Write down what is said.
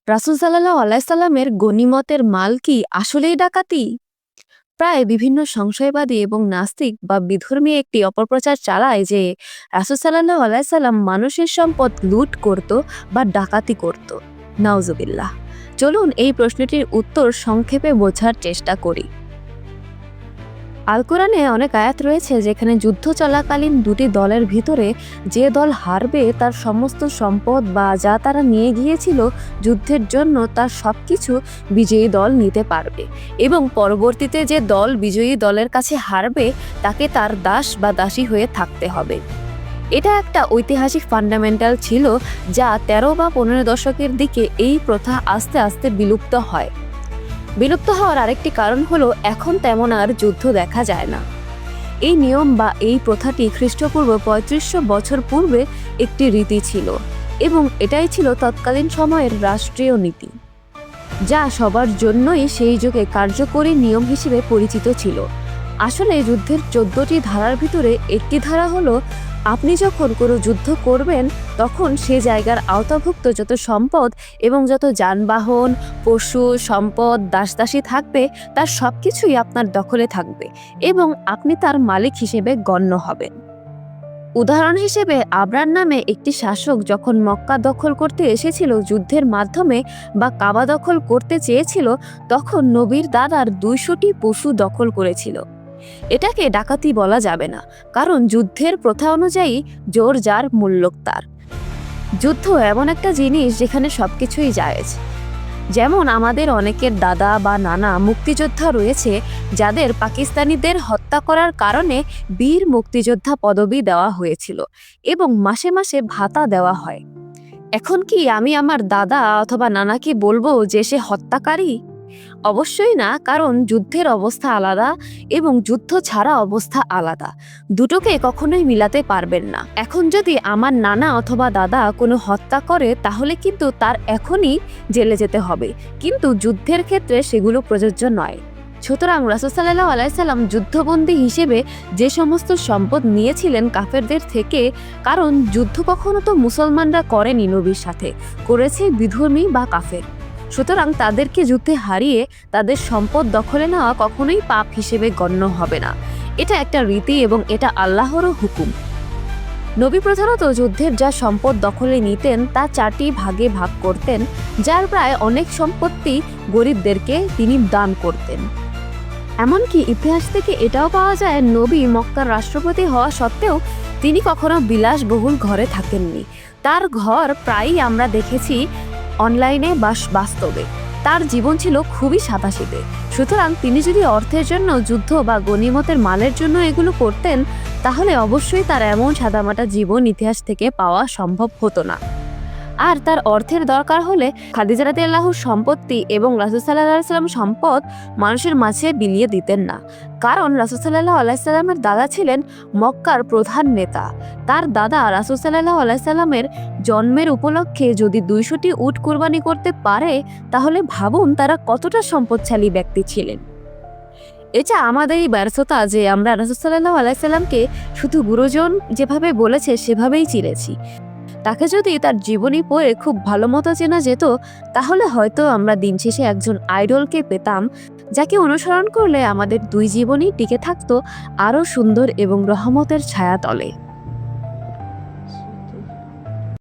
রাসূল সাল্লাল্লাহু আলাইহি সাল্লামের গনিমতের মাল কি আসলেই ডাকাতি? প্রায় বিভিন্ন সংশয়বাদী এবং নাস্তিক বা বিধর্মী একটি অপপ্রচার চালায় যে রাসূল সাল্লাল্লাহু আলাইহি সাল্লাম মানুষের সম্পদ লুট করত বা ডাকাতি করত। নাউজুবিল্লাহ। চলুন এই প্রশ্নটির উত্তর সংক্ষেপে বোঝার চেষ্টা করি। আল কোরআনে অনেক আয়াত রয়েছে যেখানে যুদ্ধ চলাকালীন দুটি দলের ভিতরে যে দল হারবে তার সমস্ত সম্পদ বা যা তারা নিয়ে গিয়েছিল যুদ্ধের জন্য তার সবকিছু বিজয়ী দল নিতে পারবে এবং পরবর্তীতে যে দল বিজয়ী দলের কাছে হারবে তাকে তার দাস বা দাসী হয়ে থাকতে হবে। এটা একটা ঐতিহাসিক ফান্ডামেন্টাল ছিল যা ১৩ বা ১৫ দশকের দিকে এই প্রথা আস্তে আস্তে বিলুপ্ত হয়। বিলুপ্ত হওয়ার আরেকটি কারণ হলো এখন তেমন আর যুদ্ধ দেখা যায় না। এই নিয়ম বা এই প্রথাটি খ্রিস্টপূর্ব ৩৫০০ বছর পূর্বে একটি রীতি ছিল এবং এটাই ছিল তৎকালীন সময়ের রাষ্ট্রীয় নীতি, যা সবার জন্যই সেই যুগে কার্যকরী নিয়ম হিসেবে পরিচিত ছিল। আসলে যুদ্ধের ১৪টি ধারার ভিতরে একটি ধারা হলো আপনি যখন কোনো যুদ্ধ করবেন তখন সে জায়গার আওতাভুক্ত যত সম্পদ এবং যত যানবাহন, পশু, সম্পদ, দাসদাসী থাকবে তার সবকিছুই আপনার দখলে থাকবে এবং আপনি তার মালিক হিসেবে গণ্য হবেন। উদাহরণ হিসেবে আবরার নামে একটি শাসক যখন মক্কা দখল করতে এসেছিল যুদ্ধের মাধ্যমে বা কাবা দখল করতে চেয়েছিল, তখন নবীর দাদার ২০০টি পশু দখল করেছিল। এটাকে ডাকাতি বলা যাবে না, কারণ যুদ্ধের প্রথা অনুযায়ী জোর যার মূল্য তার। যুদ্ধ এমন একটা জিনিস যেখানে সবকিছুই জায়েজ। যেমন আমাদের অনেকের দাদা বা নানা মুক্তিযোদ্ধা রয়েছে যাদের পাকিস্তানিদের হত্যা করার কারণে বীর মুক্তিযোদ্ধা পদবি দেওয়া হয়েছিল এবং মাসে মাসে ভাতা দেওয়া হয়। এখন কি আমি আমার দাদা অথবা নানাকে বলবো যে সে হত্যাকারী? অবশ্যই না, কারণ যুদ্ধের অবস্থা আলাদা এবং যুদ্ধ ছাড়া অবস্থা আলাদা। দুটোকে কখনোই মিলাতে পারবেন না। এখন যদি আমার নানা অথবা দাদা কোনো হত্যা করে তাহলে কিন্তু তার এখনই জেলে যেতে হবে, কিন্তু যুদ্ধের ক্ষেত্রে সেগুলো প্রযোজ্য নয়। সুতরাং রাসূল সাল্লাল্লাহু আলাইহি সাল্লাম যুদ্ধবন্দী হিসেবে যে সমস্ত সম্পদ নিয়েছিলেন কাফেরদের থেকে, কারণ যুদ্ধ কখনো তো মুসলমানরা করেনি, নবীর সাথে করেছে বিধর্মী বা কাফের। সুতরাং তাদেরকে যুদ্ধে হারিয়ে তাদের সম্পদ দখলে নেওয়া কখনোই পাপ হিসেবে গণ্য হবে না। এটা একটা রীতি এবং এটা আল্লাহরও হুকুম। নবী প্রধানত যুদ্ধের যা সম্পদ দখলে নিতেন তা ৪টি ভাগে ভাগ করতেন, যার প্রায় অনেক সম্পত্তি গরিবদেরকে তিনি দান করতেন। এমনকি ইতিহাস থেকে এটাও পাওয়া যায় নবী মক্কার রাষ্ট্রপতি হওয়া সত্ত্বেও তিনি কখনো বিলাসবহুল ঘরে থাকেননি। তার ঘর প্রায়ই আমরা দেখেছি অনলাইনে বা বাস্তবে। তার জীবন ছিল খুবই সাদাসিধে। সুতরাং তিনি যদি অর্থের জন্য যুদ্ধ বা গনিমতের মালের জন্য এগুলো করতেন তাহলে অবশ্যই তার এমন সাদামাটা জীবন ইতিহাস থেকে পাওয়া সম্ভব হতো না। আর তার অর্থের দরকার হলে খাদিজা রাদিয়াল্লাহুর সম্পত্তি এবং রাসূল সাল্লাল্লাহু আলাইহি সাল্লাম সম্পদ মানুষের মাঝে বিলিয়ে দিতেন না, কারণ রাসূল সাল্লাল্লাহু আলাইহি সাল্লামের দাদা ছিলেন মক্কার প্রধান নেতা। তার দাদা রাসূল সাল্লাল্লাহু আলাইহি সাল্লামের জন্মের উপলক্ষে যদি ২০০টি উট কুরবানি করতে পারে তাহলে ভাবুন তারা কতটা সম্পদশালী ব্যক্তি ছিলেন। এটা আমাদেরই ব্যর্থতা যে আমরা রাসূল সাল্লাল্লাহু আলাইহি সাল্লামকে শুধু গুরুজন যেভাবে বলেছে সেভাবেই চিনেছি। তাকে যদি তার জীবনী পড়ে খুব ভালো মতো চেনা যেত তাহলে হয়তো আমরা দিন শেষে একজন আইডলকে পেতাম যাকে অনুসরণ করলে আমাদের দুই জীবনই টিকে থাকতো আরও সুন্দর এবং রহমতের ছায়াতলে।